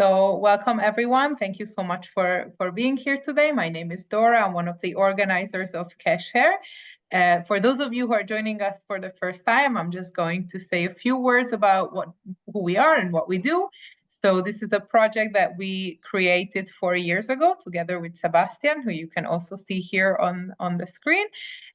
So welcome everyone. Thank you so much for being here today. My name is Dora. I'm one of the organizers of Qesher. For those of you who are joining us for the first time, I'm just going to say a few words about who we are and what we do. So this is a project that we created 4 years ago together with Sebastian, who you can also see here on the screen.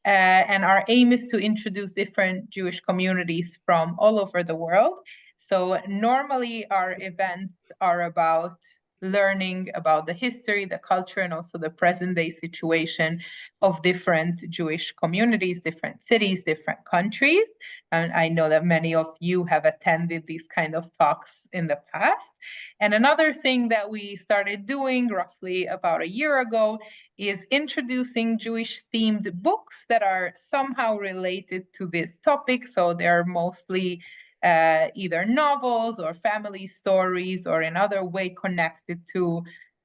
And our aim is to introduce different Jewish communities from all over the world. So normally our events are about learning about the history, the culture, and also the present day situation of different Jewish communities, different cities, different countries. And I know that many of you have attended these kind of talks in the past. And another thing that we started doing roughly about a year ago is introducing Jewish themed books that are somehow related to this topic. So they're mostly either novels or family stories or in other way connected to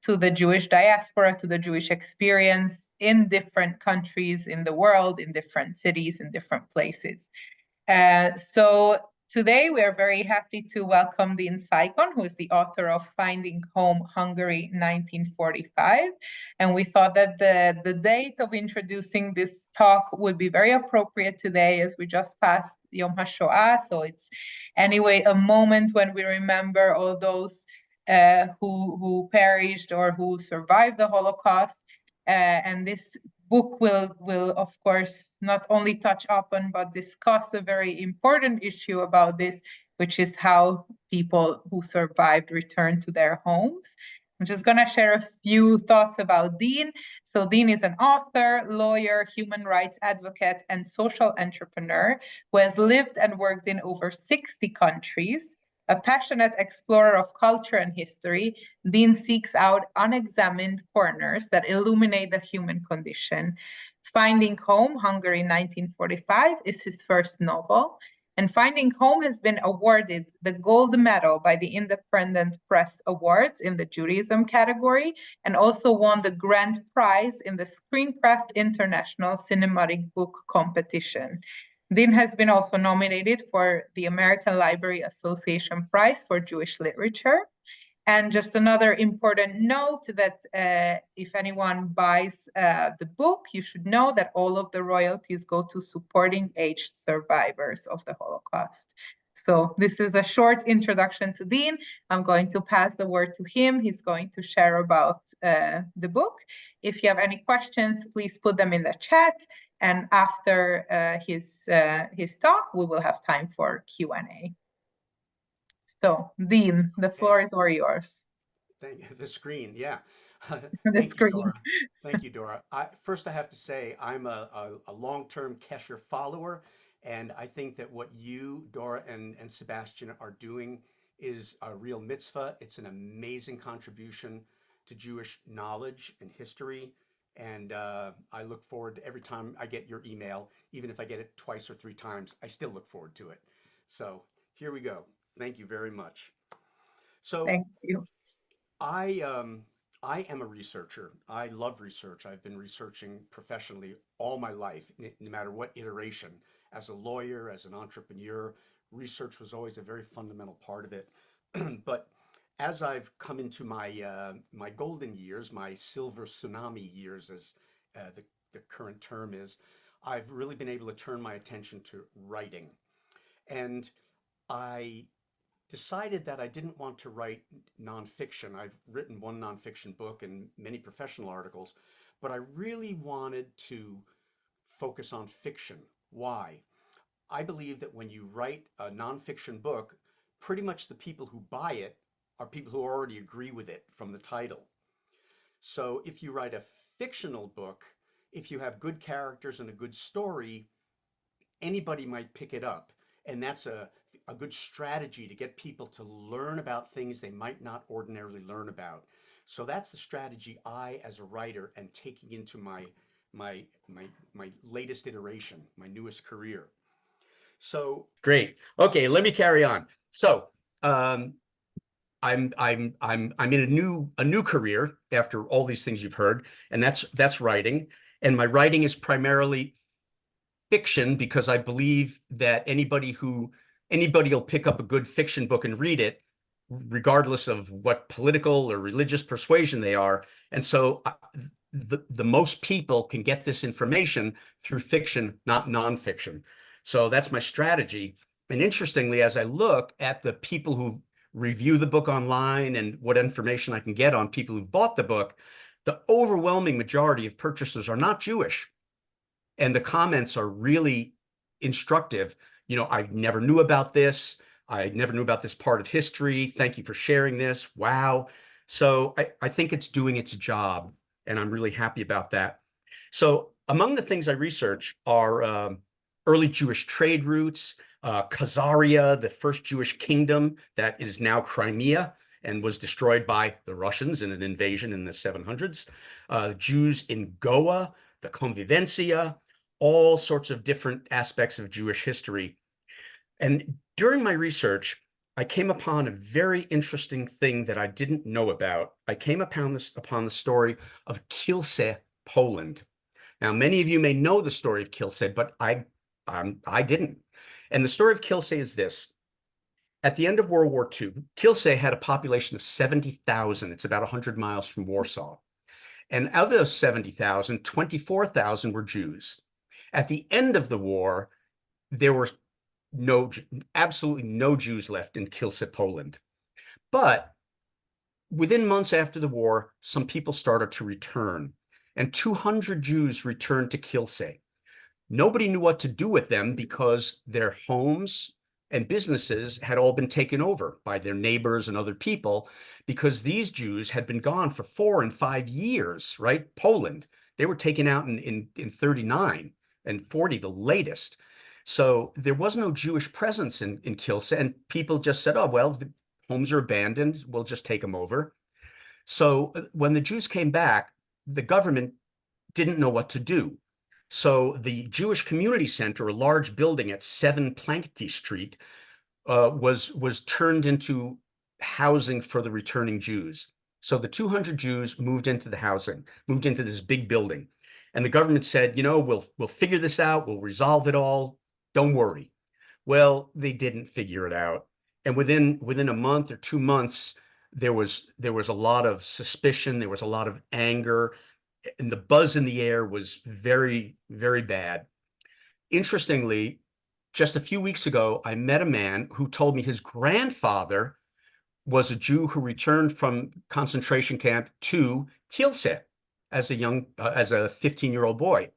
the Jewish diaspora, to the Jewish experience in different countries in the world, in different cities, in different places. So today we are very happy to welcome Dean Cycon, who is the author of Finding Home, Hungary, 1945. And we thought that the date of introducing this talk would be very appropriate today as we just passed Yom HaShoah. So it's anyway a moment when we remember all those who perished or who survived the Holocaust. And this book will of course not only touch upon but discuss a very important issue about this, which is how people who survived return to their homes. I'm just going to share a few thoughts about Dean. So Dean is an author, lawyer, human rights advocate, and social entrepreneur who has lived and worked in over 60 countries. A passionate explorer of culture and history, Dean seeks out unexamined corners that illuminate the human condition. Finding Home, Hungary 1945, is his first novel, and Finding Home has been awarded the gold medal by the Independent Press Awards in the Judaism category, and also won the grand prize in the Screencraft International Cinematic Book Competition. Dean has been also nominated for the American Library Association Prize for Jewish Literature. And just another important note that if anyone buys the book, you should know that all of the royalties go to supporting aged survivors of the Holocaust. So this is a short introduction to Dean. I'm going to pass the word to him. He's going to share about the book. If you have any questions, please put them in the chat. And after his talk, we will have time for Q&A. So, Dean, the floor is all yours. The screen, yeah. The screen. Dora. Thank you, Dora. First, I have to say I'm a long-term Qesher follower, and I think that what you, Dora, and Sebastian are doing is a real mitzvah. It's an amazing contribution to Jewish knowledge and history, and I look forward to every time I get your email, even if I get it twice or three times, I still look forward to it. So here we go. Thank you very much. So Thank you. I um I am a researcher. I love research. I've been researching professionally all my life, no matter what iteration. As a lawyer, as an entrepreneur, research was always a very fundamental part of it. But as I've come into my golden years, my silver tsunami years, as the current term is, I've really been able to turn my attention to writing. And I decided that I didn't want to write nonfiction. I've written one nonfiction book and many professional articles, but I really wanted to focus on fiction. Why? I believe that when you write a nonfiction book, pretty much the people who buy it are people who already agree with it from the title. So if you write a fictional book, if you have good characters and a good story, anybody might pick it up. And that's a good strategy to get people to learn about things they might not ordinarily learn about. So that's the strategy I, as a writer, am taking into my my latest iteration, my newest career. So Great. Okay, let me carry on. So I'm in a new career after all these things you've heard, and that's writing. And my writing is primarily fiction because I believe that anybody will pick up a good fiction book and read it regardless of what political or religious persuasion they are. And so the most people can get this information through fiction, not nonfiction. So that's my strategy. And interestingly, as I look at the people who review the book online and what information I can get on people who've bought the book, the overwhelming majority of purchasers are not Jewish. And the comments are really instructive. You know, I never knew about this. I never knew about this part of history. Thank you for sharing this. Wow. So I think it's doing its job, and I'm really happy about that. So among the things I research are early Jewish trade routes, Khazaria, the first Jewish kingdom that is now Crimea and was destroyed by the Russians in an invasion in the 700s, Jews in Goa, the Convivencia, all sorts of different aspects of Jewish history. And during my research, I came upon a very interesting thing that I didn't know about. I came upon the story of Kielce, Poland. Now, many of you may know the story of Kielce, but I didn't. And the story of Kielce is this. At the end of World War II, Kielce had a population of 70,000. It's about 100 miles from Warsaw. And of those 70,000, 24,000 were Jews. At the end of the war, there were absolutely no Jews left in Kielce, Poland. But within months after the war, some people started to return, and 200 Jews returned to Kielce. Nobody knew what to do with them because their homes and businesses had all been taken over by their neighbors and other people, because these Jews had been gone for 4 and 5 years, right? Poland, they were taken out in 39 and 40, the latest. So there was no Jewish presence in Kielce, and people just said, oh, well, the homes are abandoned, we'll just take them over. So when the Jews came back, the government didn't know what to do. So the Jewish Community Center, a large building at 7 Plankty Street, was turned into housing for the returning Jews. So the 200 Jews moved into this big building. And the government said, you know, we'll figure this out, we'll resolve it all, don't worry. Well, they didn't figure it out. And within a month or 2 months, there was a lot of suspicion, there was a lot of anger, and the buzz in the air was very, very bad. Interestingly, just a few weeks ago, I met a man who told me his grandfather was a Jew who returned from concentration camp to Kielce as a 15-year-old boy.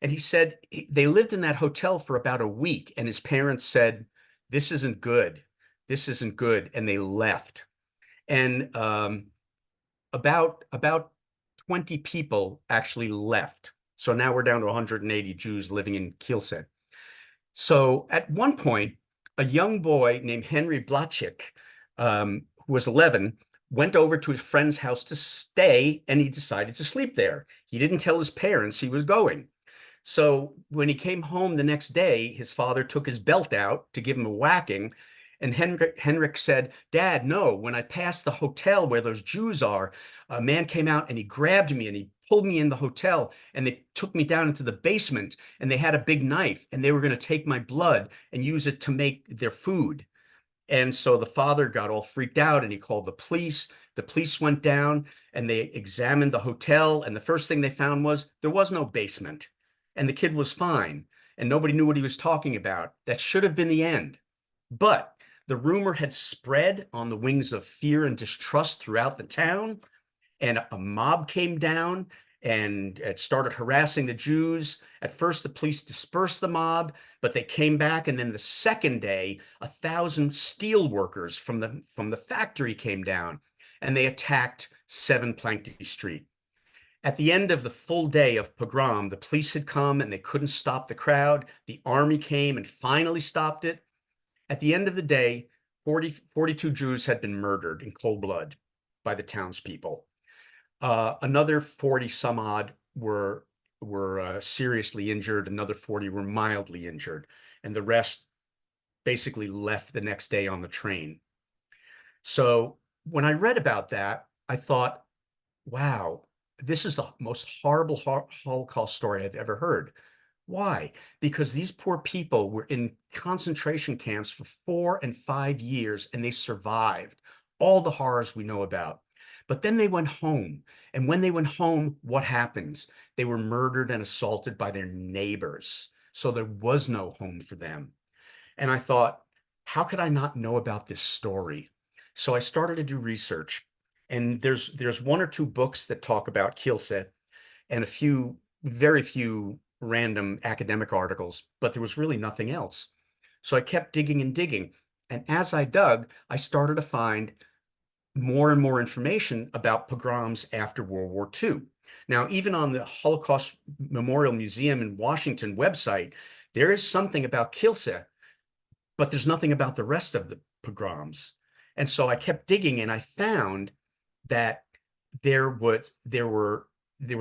And he said they lived in that hotel for about a week, and his parents said, this isn't good. This isn't good. And they left. And about 20 people actually left. So now we're down to 180 Jews living in Kielce. So at one point, a young boy named Henry Blachik, who was 11, went over to his friend's house to stay, and he decided to sleep there. He didn't tell his parents he was going. So when he came home the next day, his father took his belt out to give him a whacking. And Henrik said, Dad, no, when I passed the hotel where those Jews are, a man came out and he grabbed me and he pulled me in the hotel, and they took me down into the basement, and they had a big knife, and they were going to take my blood and use it to make their food. And so the father got all freaked out and he called the police. The police went down and they examined the hotel, and the first thing they found was there was no basement, and the kid was fine, and nobody knew what he was talking about. That should have been the end. But the rumor had spread on the wings of fear and distrust throughout the town, and a mob came down and it started harassing the Jews. At first, the police dispersed the mob, but they came back, and then the second day, 1,000 steel workers from the factory came down, and they attacked 7 Plankty Street. At the end of the full day of pogrom, the police had come and they couldn't stop the crowd. The army came and finally stopped it. At the end of the day, 42 Jews had been murdered in cold blood by the townspeople. Another 40 some odd were seriously injured. Another 40 were mildly injured, and the rest basically left the next day on the train. So when I read about that, I thought, wow, this is the most horrible Holocaust story I've ever heard. Why? Because these poor people were in concentration camps for 4 and 5 years, and they survived. all the horrors we know about. But then they went home. And when they went home, what happens? They were murdered and assaulted by their neighbors. So there was no home for them. And I thought, how could I not know about this story? So I started to do research. And there's one or two books that talk about Qesher and very few random academic articles, but there was really nothing else. So I kept digging and digging. And as I dug, I started to find more and more information about pogroms after World War II. Now, even on the Holocaust Memorial Museum in Washington website, there is something about Qesher, but there's nothing about the rest of the pogroms. And so I kept digging, and I found that there was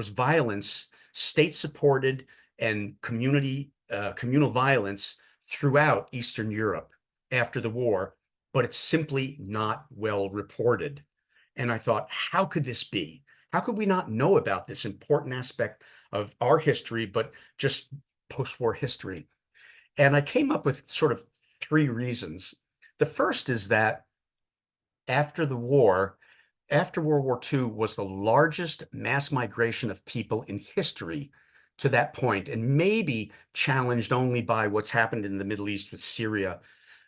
violence, state-supported and communal violence throughout Eastern Europe after the war, but it's simply not well reported. And I thought, how could this be? How could we not know about this important aspect of our history, but just post-war history? And I came up with sort of three reasons. The first is that after the war, after World War II was the largest mass migration of people in history to that point, and maybe challenged only by what's happened in the Middle East with Syria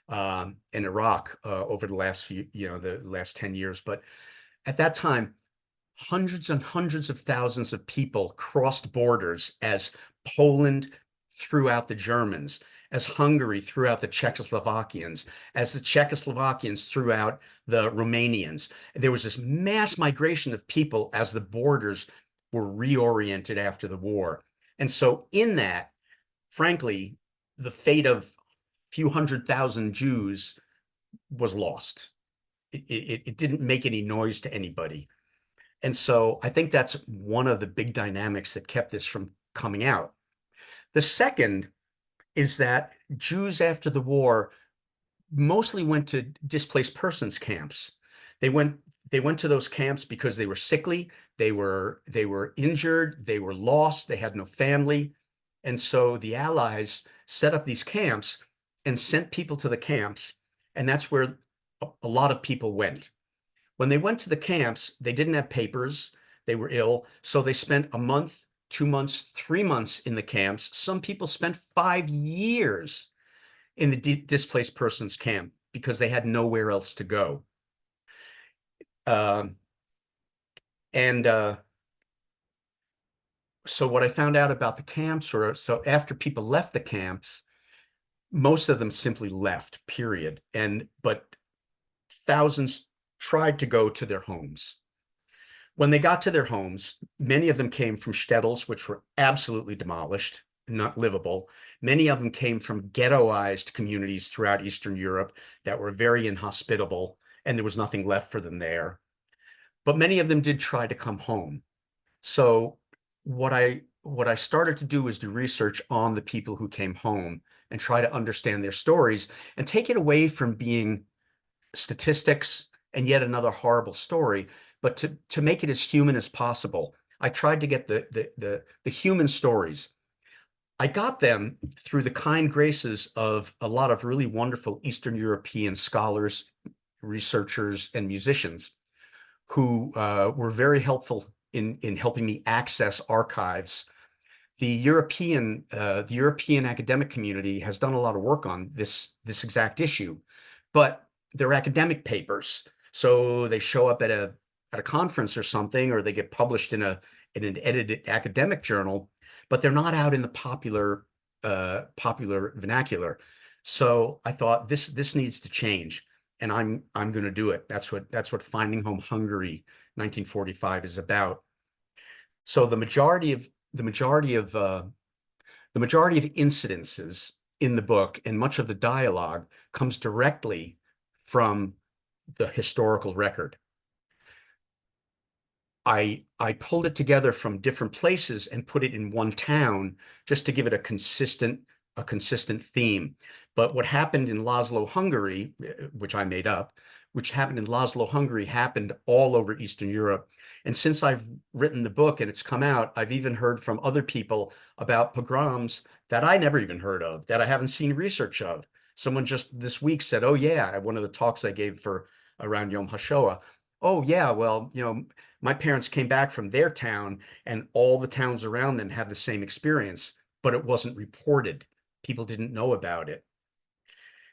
and Iraq over the last the last 10 years. But at that time, hundreds and hundreds of thousands of people crossed borders as Poland threw out the Germans, as Hungary threw out the Czechoslovakians, as the Czechoslovakians threw out the Romanians. There was this mass migration of people as the borders were reoriented after the war. And so in that, frankly, the fate of a few 100,000 Jews was lost. It didn't make any noise to anybody. And so I think that's one of the big dynamics that kept this from coming out. The second is that Jews after the war mostly went to displaced persons camps. They went to those camps because they were sickly, they were injured, they were lost, they had no family. And so the Allies set up these camps and sent people to the camps, and that's where a lot of people went. When they went to the camps, they didn't have papers, they were ill, so they spent a month, 2 months, 3 months in the camps. Some people spent 5 years in the displaced persons camp because they had nowhere else to go. So what I found out about the camps were, so after people left the camps, most of them simply left, period. But thousands tried to go to their homes. When they got to their homes, many of them came from shtetls, which were absolutely demolished, not livable. Many of them came from ghettoized communities throughout Eastern Europe that were very inhospitable, and there was nothing left for them there. But many of them did try to come home. So what I started to do was do research on the people who came home and try to understand their stories and take it away from being statistics and yet another horrible story, but to make it as human as possible. I tried to get the human stories. I got them through the kind graces of a lot of really wonderful Eastern European scholars, researchers, and musicians who were very helpful in helping me access archives. The European academic community has done a lot of work on this exact issue, but they're academic papers. So they show up at a conference or something, or they get published in an edited academic journal, but they're not out in the popular vernacular. So I thought this needs to change, and I'm going to do it. That's what Finding Home Hungary 1945 is about. So the majority of incidences in the book and much of the dialogue comes directly from the historical record. I pulled it together from different places and put it in one town just to give it a consistent theme. But what happened in Laszlo, Hungary, which I made up, which happened in Laszlo, Hungary, happened all over Eastern Europe. And since I've written the book and it's come out, I've even heard from other people about pogroms that I never even heard of, that I haven't seen research of. Someone just this week said, oh yeah, one of the talks I gave for around Yom HaShoah. Oh yeah, well, my parents came back from their town and all the towns around them had the same experience, but it wasn't reported. People didn't know about it.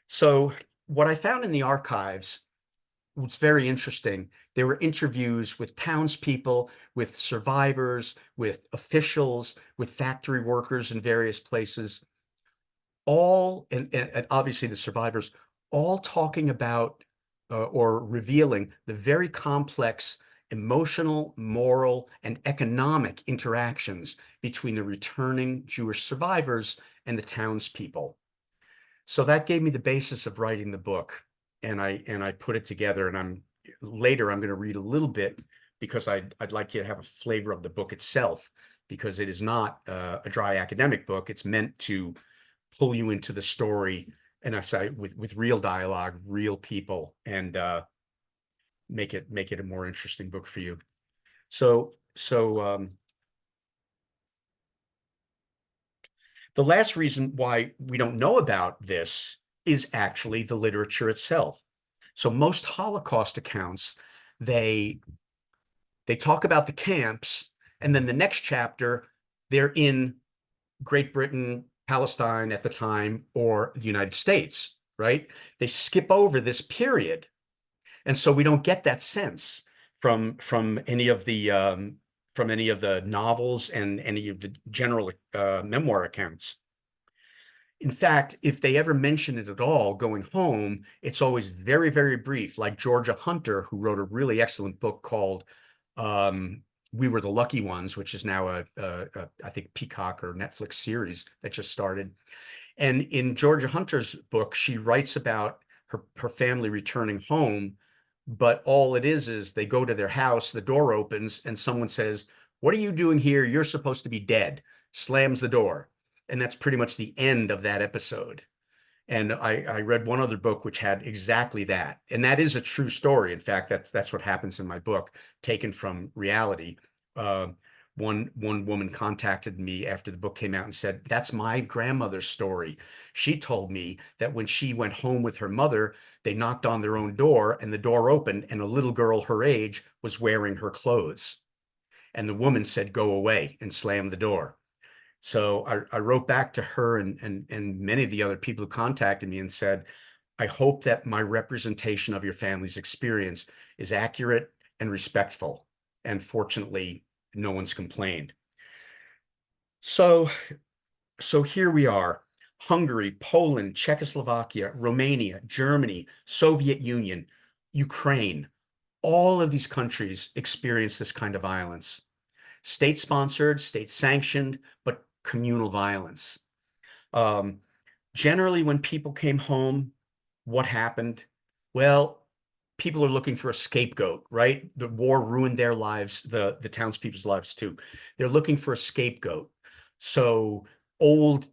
So what I found in the archives was very interesting. There were interviews with townspeople, with survivors, with officials, with factory workers in various places, all, and obviously the survivors, all talking about or revealing the very complex emotional, moral, and economic interactions between the returning Jewish survivors and the townspeople. So that gave me the basis of writing the book, and I put it together. And I'm going to read a little bit because I'd like you to have a flavor of the book itself, because it is not a dry academic book. It's meant to pull you into the story, and I say with real dialogue, real people, and make it a more interesting book for you. So the last reason why we don't know about this is actually the literature itself. So most Holocaust accounts, they talk about the camps, and then the next chapter, they're in Great Britain, Palestine at the time, or the United States, right? They skip over this period. And so we don't get that sense from any of the novels and any of the general memoir accounts. In fact, if they ever mention it at all going home, it's always very, very brief, like Georgia Hunter, who wrote a really excellent book called We Were the Lucky Ones, which is now I think Peacock or Netflix series that just started. And in Georgia Hunter's book, she writes about her family returning home, but all it is they go to their house, the door opens, and someone says, "What are you doing here? You're supposed to be dead." Slams the door. And that's pretty much the end of that episode. And I read one other book which had exactly that. And that is a true story. In fact, that's what happens in my book, taken from reality. One woman contacted me after the book came out and said, "That's my grandmother's story. She told me that when she went home with her mother, they knocked on their own door and the door opened and a little girl her age was wearing her clothes. And the woman said, 'Go away,' and slammed the door." So I wrote back to her and many of the other people who contacted me and said, "I hope that my representation of your family's experience is accurate and respectful." And fortunately, no one's complained. So here we are: Hungary, Poland, Czechoslovakia, Romania, Germany, Soviet Union, Ukraine. All of these countries experience this kind of violence. State-sponsored, state-sanctioned, but communal violence. Generally, when people came home, what happened? Well, people are looking for a scapegoat, right? The war ruined their lives, the townspeople's lives too. They're looking for a scapegoat. So old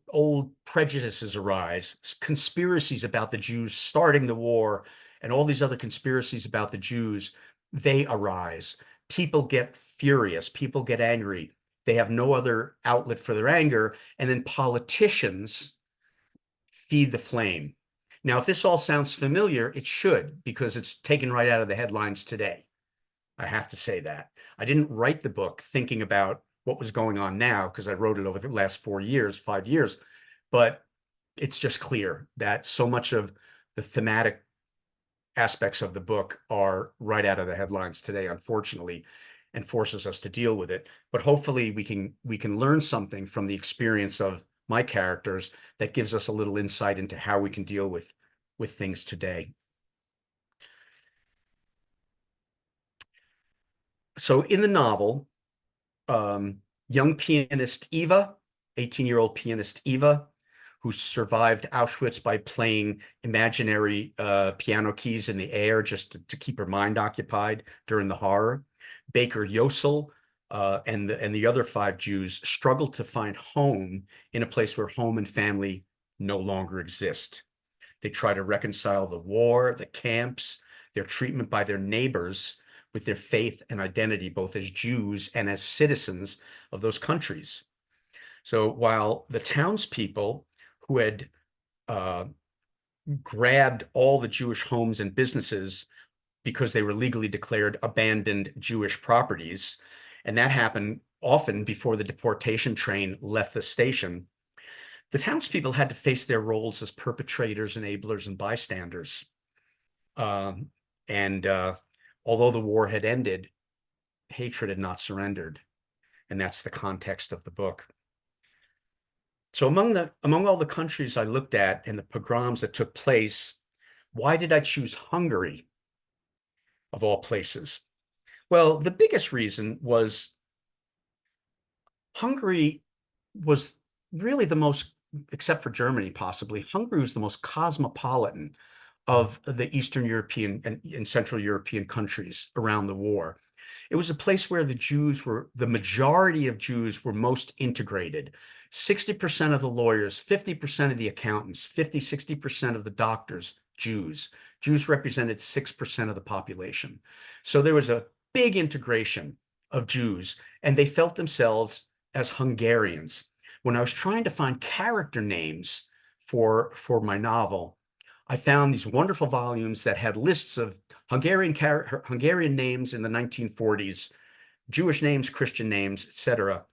prejudices arise, conspiracies about the Jews starting the war, and all these other conspiracies about the Jews, they arise. People get furious, people get angry. They have no other outlet for their anger, and then politicians feed the flame. Now, if this all sounds familiar, it should, because it's taken right out of the headlines today. I have to say that. I didn't write the book thinking about what was going on now, because I wrote it over the last 5 years, but it's just clear that so much of the thematic aspects of the book are right out of the headlines today, unfortunately, and forces us to deal with it. But hopefully we can learn something from the experience of my characters that gives us a little insight into how we can deal with things today. So in the novel, young pianist Eva, 18-year-old pianist Eva, who survived Auschwitz by playing imaginary piano keys in the air just to keep her mind occupied during the horror. Baker Yosel and the other 5 Jews struggled to find home in a place where home and family no longer exist. They try to reconcile the war, the camps, their treatment by their neighbors with their faith and identity, both as Jews and as citizens of those countries. So while the townspeople who had grabbed all the Jewish homes and businesses because they were legally declared abandoned Jewish properties. And that happened often before the deportation train left the station. The townspeople had to face their roles as perpetrators, enablers, and bystanders. And although the war had ended, hatred had not surrendered. And that's the context of the book. So among all the countries I looked at and the pogroms that took place, why did I choose Hungary of all places? Well, the biggest reason was Hungary was really the most, except for Germany possibly, Hungary was the most cosmopolitan of the Eastern European and Central European countries around the war. It was a place where the majority of Jews were most integrated. 60% of the lawyers, 50% of the accountants, 60% of the doctors, Jews. Jews represented 6% of the population. So there was a big integration of Jews, and they felt themselves as Hungarians. When I was trying to find character names for my novel, I found these wonderful volumes that had lists of Hungarian names in the 1940s, Jewish names, Christian names, etc.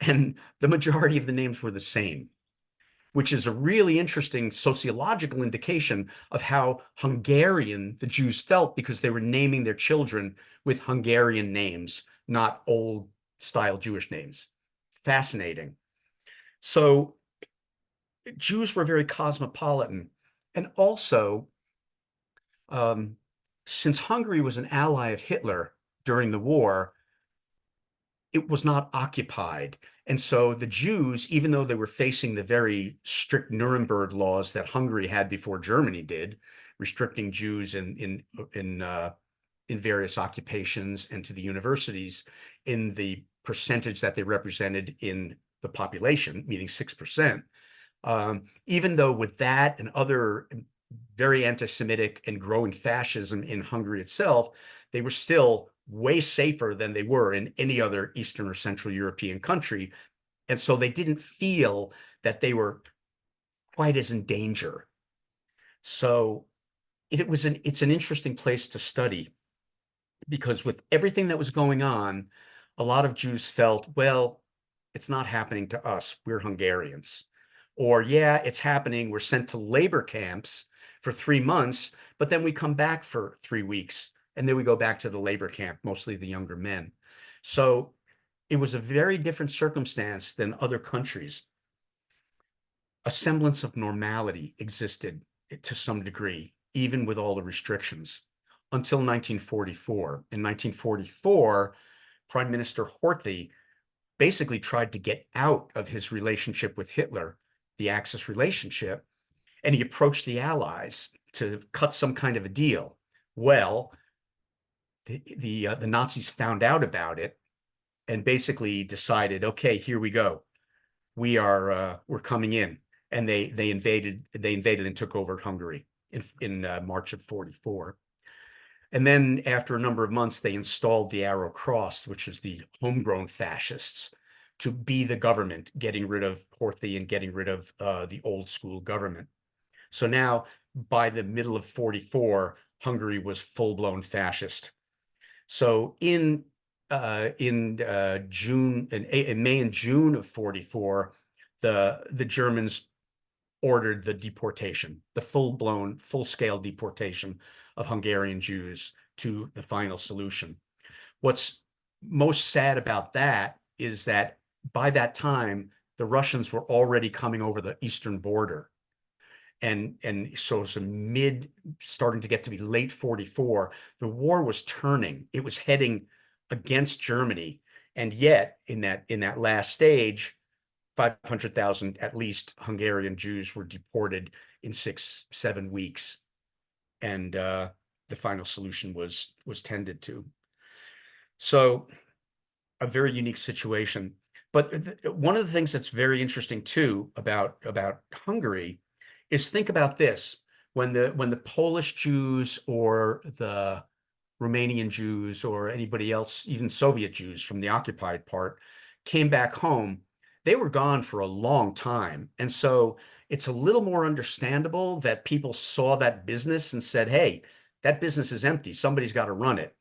And the majority of the names were the same, which is a really interesting sociological indication of how Hungarian the Jews felt, because they were naming their children with Hungarian names, not old style Jewish names. Fascinating. So Jews were very cosmopolitan. And also, since Hungary was an ally of Hitler during the war, it was not occupied. And so the Jews, even though they were facing the very strict Nuremberg laws that Hungary had before Germany did, restricting Jews in various occupations and to the universities in the percentage that they represented in the population, meaning 6%. Even though with that and other very anti-Semitic and growing fascism in Hungary itself, they were still way safer than they were in any other Eastern or Central European country. And so they didn't feel that they were quite as in danger. So it's an interesting place to study, because with everything that was going on, a lot of Jews felt, well, it's not happening to us. We're Hungarians. Or, yeah, it's happening. We're sent to labor camps for 3 months, but then we come back for 3 weeks, and then we go back to the labor camp, mostly the younger men. So it was a very different circumstance than other countries. A semblance of normality existed to some degree, even with all the restrictions, until 1944. In 1944, Prime Minister Horthy basically tried to get out of his relationship with Hitler, the Axis relationship, and he approached the Allies to cut some kind of a deal. Well, the Nazis found out about it and basically decided, okay, here we go. We're coming in, and they invaded and took over Hungary in March of 44. And then after a number of months, they installed the Arrow Cross, which is the homegrown fascists, to be the government, getting rid of Horthy and getting rid of the old school government. So now, by the middle of 44, Hungary was full-blown fascist. So in June and in May and June of 44, the Germans ordered the deportation, the full-blown, full-scale deportation of Hungarian Jews to the final solution. What's most sad about that is that by that time, the Russians were already coming over the eastern border. And so it's starting to get to be late 44, the war was turning. It was heading against Germany. And yet in that last stage, 500,000 at least Hungarian Jews were deported in 6-7 weeks. And the final solution was tended to. So a very unique situation. But one of the things that's very interesting too about Hungary is, think about this: when the Polish Jews or the Romanian Jews or anybody else, even Soviet Jews from the occupied part, came back home, they were gone for a long time. And so it's a little more understandable that people saw that business and said, hey, that business is empty. Somebody's got to run it.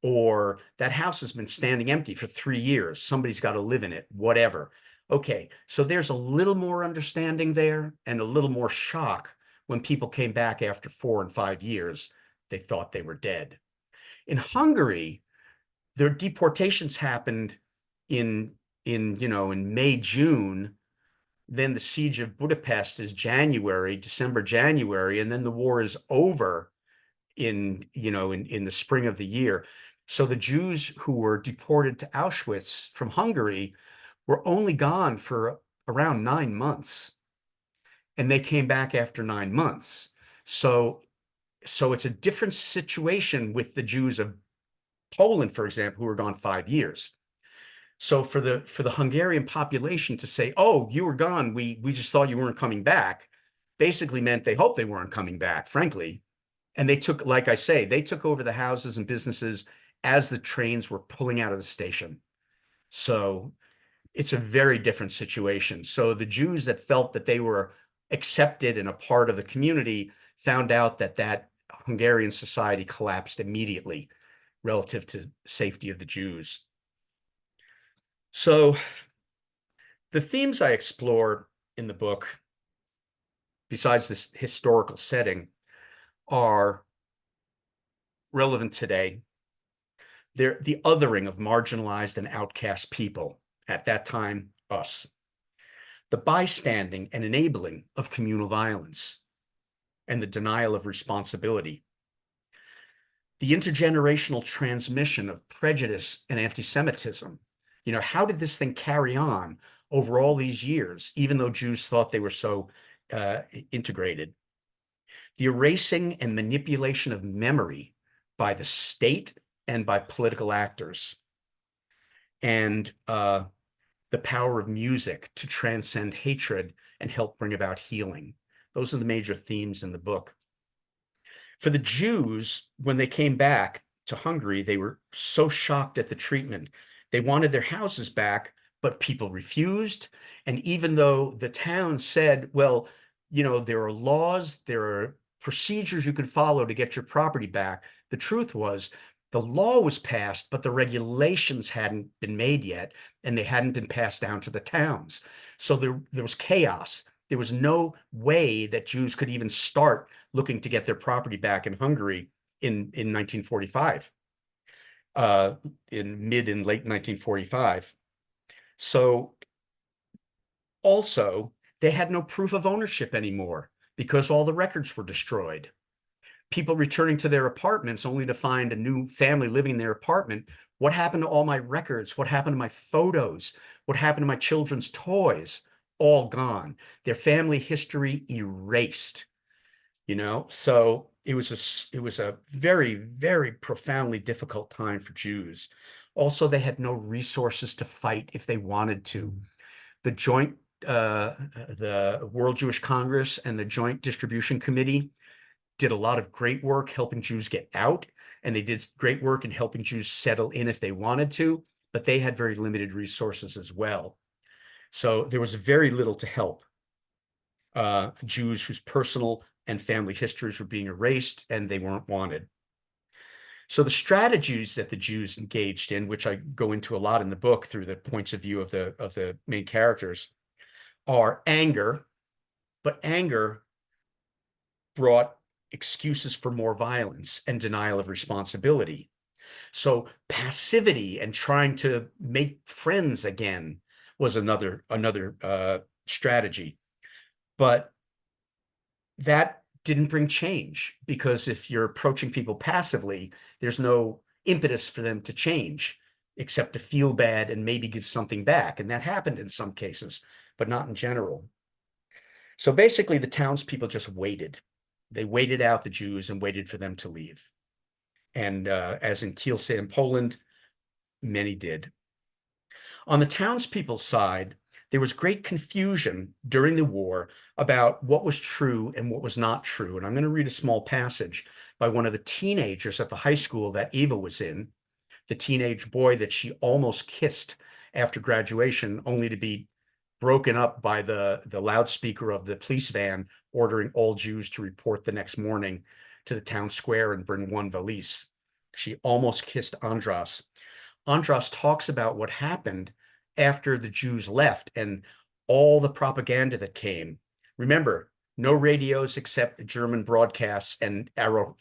Or that house has been standing empty for 3 years. Somebody's got to live in it, whatever. Okay, so there's a little more understanding there and a little more shock when people came back after 4 and 5 years. They thought they were dead. In Hungary, their deportations happened in May, June. Then the siege of Budapest is January, December, January, and then the war is over in the spring of the year. So the Jews who were deported to Auschwitz from Hungary were only gone for around 9 months, and they came back after 9 months. So it's a different situation with the Jews of Poland, for example, who were gone 5 years. So for the Hungarian population to say, "Oh, you were gone, we just thought you weren't coming back," basically meant they hoped they weren't coming back, frankly. And they took, like I say, they took over the houses and businesses as the trains were pulling out of the station. So it's a very different situation. So the Jews that felt that they were accepted and a part of the community found out that Hungarian society collapsed immediately relative to safety of the Jews. So the themes I explore in the book, besides this historical setting, are relevant today. They're the othering of marginalized and outcast people, at that time, us. The bystanding and enabling of communal violence, and the denial of responsibility. The intergenerational transmission of prejudice and anti-Semitism. How did this thing carry on over all these years, even though Jews thought they were so integrated? The erasing and manipulation of memory by the state and by political actors, and the power of music to transcend hatred and help bring about healing. Those are the major themes in the book. For the Jews, when they came back to Hungary, they were so shocked at the treatment. They wanted their houses back, but people refused. And even though the town said, well, there are laws, there are procedures you can follow to get your property back, the truth was the law was passed, but the regulations hadn't been made yet, and they hadn't been passed down to the towns. So there was chaos. There was no way that Jews could even start looking to get their property back in Hungary in 1945, in mid and late 1945. So also, they had no proof of ownership anymore because all the records were destroyed. People returning to their apartments only to find a new family living in their apartment. What happened to all my records? What happened to my photos? What happened to my children's toys? All gone. Their family history erased. So it was a very, very profoundly difficult time for Jews. Also, they had no resources to fight if they wanted to. The World Jewish Congress and the Joint Distribution Committee did a lot of great work helping Jews get out, and they did great work in helping Jews settle in if they wanted to, but they had very limited resources as well. So there was very little to help Jews whose personal and family histories were being erased and they weren't wanted. So the strategies that the Jews engaged in, which I go into a lot in the book through the points of view of the main characters, are anger, but anger brought excuses for more violence and denial of responsibility. So passivity and trying to make friends again was another strategy. But that didn't bring change, because if you're approaching people passively, there's no impetus for them to change except to feel bad and maybe give something back. And that happened in some cases, but not in general. So basically, the townspeople just waited. They waited out the Jews and waited for them to leave. And as in Kielce in Poland, many did. On the townspeople's side, there was great confusion during the war about what was true and what was not true. And I'm going to read a small passage by one of the teenagers at the high school that Eva was in, the teenage boy that she almost kissed after graduation, only to be broken up by the loudspeaker of the police van ordering all Jews to report the next morning to the town square and bring one valise. She almost kissed Andras. Andras talks about what happened after the Jews left and all the propaganda that came. Remember, no radios except German broadcasts and Arrow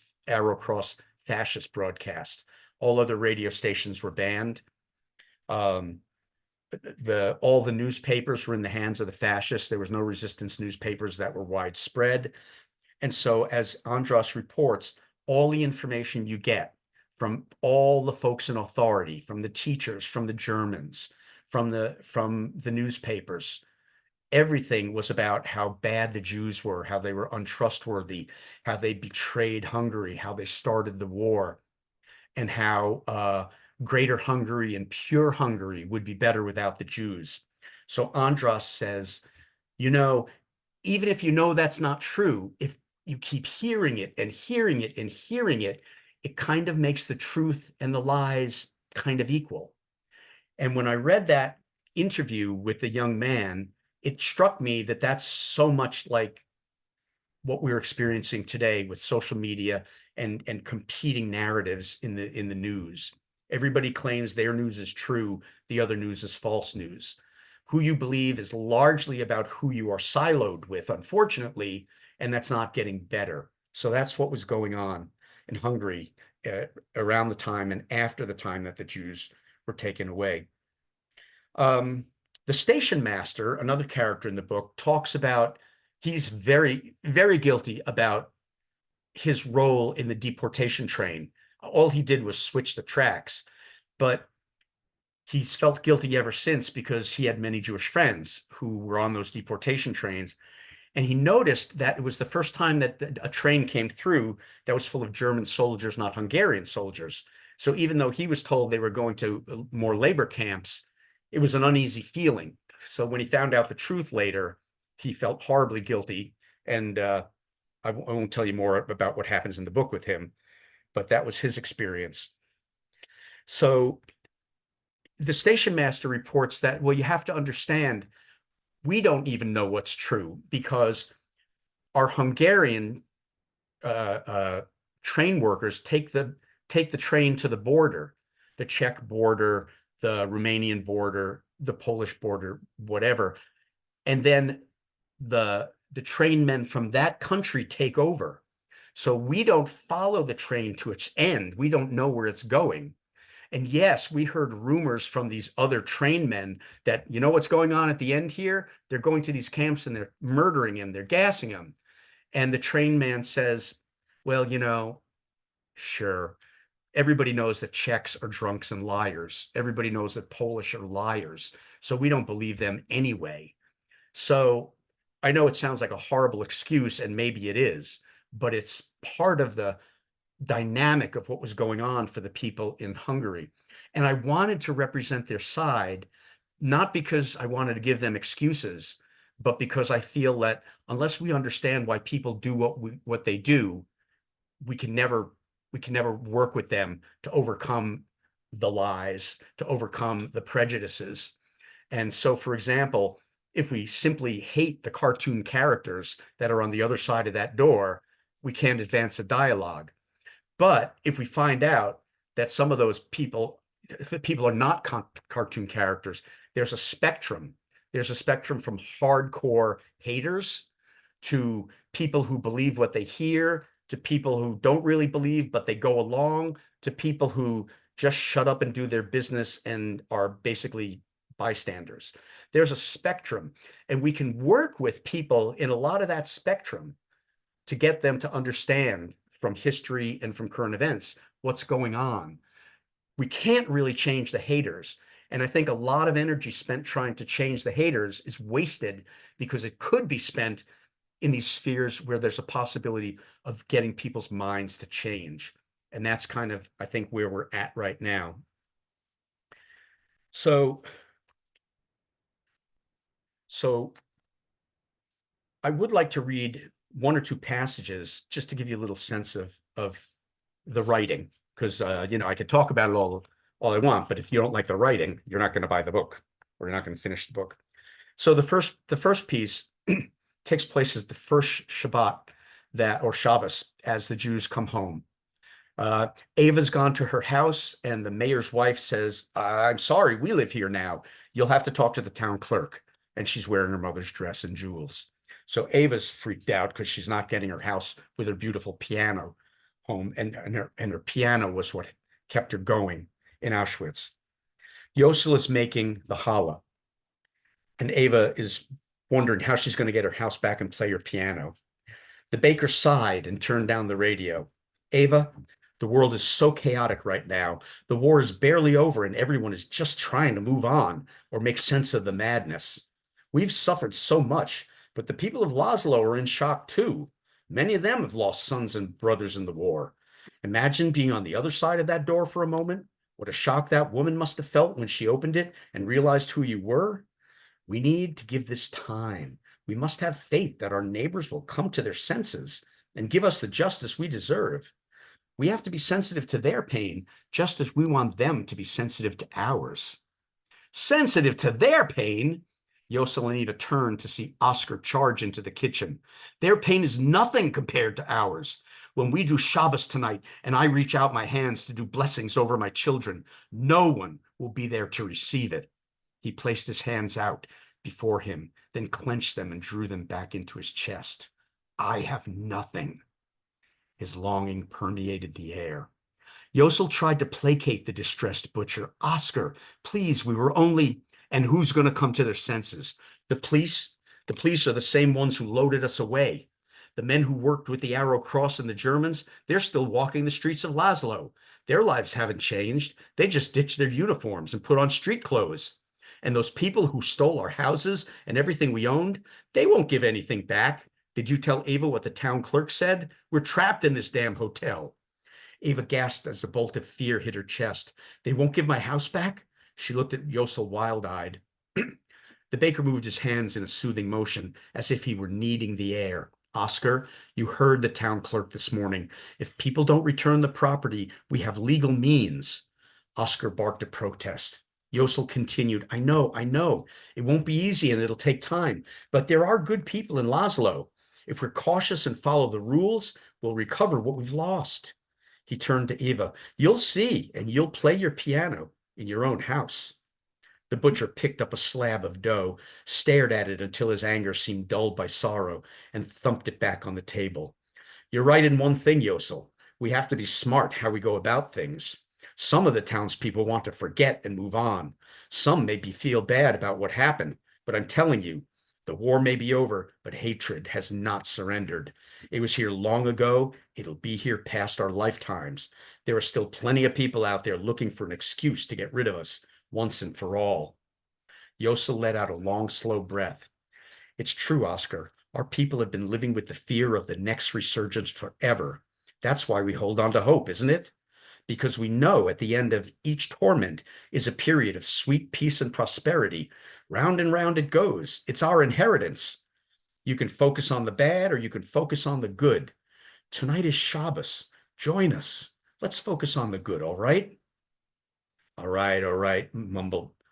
Cross fascist broadcasts. All other radio stations were banned. All the newspapers were in the hands of the fascists. There was no resistance newspapers that were widespread. And so, as Andras reports, all the information you get from all the folks in authority, from the teachers, from the Germans, from the newspapers, everything was about how bad the Jews were, how they were untrustworthy, how they betrayed Hungary, how they started the war, and how Greater Hungary and pure Hungary would be better without the Jews. So Andras says, you know, even if you know that's not true, if you keep hearing it and hearing it and hearing it, it kind of makes the truth and the lies kind of equal. And when I read that interview with the young man, it struck me that that's so much like what we're experiencing today with social media and competing narratives in the news. Everybody claims their news is true, the other news is false news. Who you believe is largely about who you are siloed with, unfortunately, and that's not getting better. So that's what was going on in Hungary around the time and after the time that the Jews were taken away. The station master, another character in the book, talks about he's very, very guilty about his role in the deportation train. All he did was switch the tracks, but he's felt guilty ever since because he had many Jewish friends who were on those deportation trains. And he noticed that it was the first time that a train came through that was full of German soldiers, not Hungarian soldiers. So even though he was told they were going to more labor camps, it was an uneasy feeling. So when he found out the truth later, he felt horribly guilty. And I won't tell you more about what happens in the book with him, but that was his experience. So the station master reports that, well, you have to understand, we don't even know what's true because our Hungarian train workers take the train to the border, the Czech border, the Romanian border, the Polish border, whatever. And then the train men from that country take over. So we don't follow the train to its end. We don't know where it's going. And yes, we heard rumors from these other train men that, you know what's going on at the end here? They're going to these camps and they're murdering them, they're gassing them. And the train man says, well, you know, sure. Everybody knows that Czechs are drunks and liars. Everybody knows that Polish are liars. So we don't believe them anyway. So I know it sounds like a horrible excuse, and maybe it is, but it's part of the dynamic of what was going on for the people in Hungary. And I wanted to represent their side, not because I wanted to give them excuses, but because I feel that unless we understand why people do what they do, we can never work with them to overcome the lies, to overcome the prejudices. And so, for example, if we simply hate the cartoon characters that are on the other side of that door, we can't advance a dialogue. But if we find out that some of those people are not cartoon characters, there's a spectrum. There's a spectrum from hardcore haters to people who believe what they hear, to people who don't really believe, but they go along, to people who just shut up and do their business and are basically bystanders. There's a spectrum, and we can work with people in a lot of that spectrum to get them to understand from history and from current events what's going on. We can't really change the haters. And I think a lot of energy spent trying to change the haters is wasted because it could be spent in these spheres where there's a possibility of getting people's minds to change. And that's kind of, I think, where we're at right now. So I would like to read one or two passages just to give you a little sense of the writing, because you know, I could talk about it all I want, but if you don't like the writing, you're not going to buy the book, or you're not going to finish the book. So the first piece takes place as the first Shabbat or Shabbos, as the Jews come home. Ava's gone to her house, and the mayor's wife says, I'm sorry, we live here now. You'll have to talk to the town clerk. And she's wearing her mother's dress and jewels. So Ava's freaked out because she's not getting her house with her beautiful piano home. And her piano was what kept her going in Auschwitz. Yosel is making the challah, and Ava is wondering how she's going to get her house back and play her piano. The baker sighed and turned down the radio. Ava, the world is so chaotic right now. The war is barely over and everyone is just trying to move on or make sense of the madness. We've suffered so much, but the people of Laszlo are in shock too. Many of them have lost sons and brothers in the war. Imagine being on the other side of that door for a moment. What a shock that woman must have felt when she opened it and realized who you were. We need to give this time. We must have faith that our neighbors will come to their senses and give us the justice we deserve. We have to be sensitive to their pain, just as we want them to be sensitive to ours. Sensitive to their pain? Yosel and Eva turned to see Oscar charge into the kitchen. Their pain is nothing compared to ours. When we do Shabbos tonight and I reach out my hands to do blessings over my children, no one will be there to receive it. He placed his hands out before him, then clenched them and drew them back into his chest. I have nothing. His longing permeated the air. Yosel tried to placate the distressed butcher. Oscar, please, we were only... And who's going to come to their senses? The police? The police are the same ones who loaded us away. The men who worked with the Arrow Cross and the Germans, they're still walking the streets of Laszlo. Their lives haven't changed. They just ditched their uniforms and put on street clothes. And those people who stole our houses and everything we owned, they won't give anything back. Did you tell Ava what the town clerk said? We're trapped in this damn hotel. Ava gasped as a bolt of fear hit her chest. They won't give my house back? She looked at Yosel wild-eyed. The baker moved his hands in a soothing motion, as if he were kneading the air. Oscar, you heard the town clerk this morning. If people don't return the property, we have legal means. Oscar barked a protest. Yosel continued, I know. It won't be easy and it'll take time, but there are good people in Laszlo. If we're cautious and follow the rules, we'll recover what we've lost. He turned to Eva. You'll see, and you'll play your piano in your own house. The butcher picked up a slab of dough, stared at it until his anger seemed dulled by sorrow, and thumped it back on the table. You're right in one thing, Yosel. We have to be smart how we go about things. Some of the townspeople want to forget and move on. Some maybe feel bad about what happened, but I'm telling you, the war may be over, but hatred has not surrendered. It was here long ago. It'll be here past our lifetimes. There are still plenty of people out there looking for an excuse to get rid of us once and for all. Yosel let out a long, slow breath. It's true, Oscar. Our people have been living with the fear of the next resurgence forever. That's why we hold on to hope, isn't it? Because we know at the end of each torment is a period of sweet peace and prosperity. Round and round it goes. It's our inheritance. You can focus on the bad or you can focus on the good. Tonight is Shabbos. Join us. Let's focus on the good, all right? All right,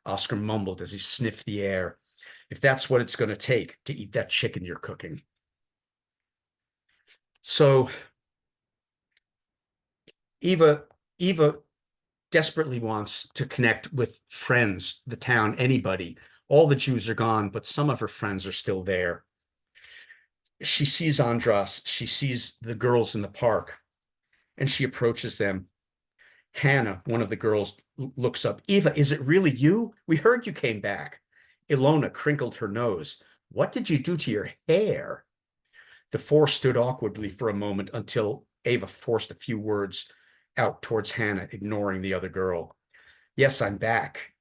Oscar mumbled as he sniffed the air. If that's what it's going to take to eat that chicken you're cooking. So Eva desperately wants to connect with friends, the town, anybody. All the Jews are gone, but some of her friends are still there. She sees Andras. She sees the girls in the park, and she approaches them. Hannah, one of the girls, looks up. Eva, is it really you? We heard you came back. Ilona crinkled her nose. What did you do to your hair? The four stood awkwardly for a moment until Eva forced a few words out towards Hannah, ignoring the other girl. Yes, I'm back.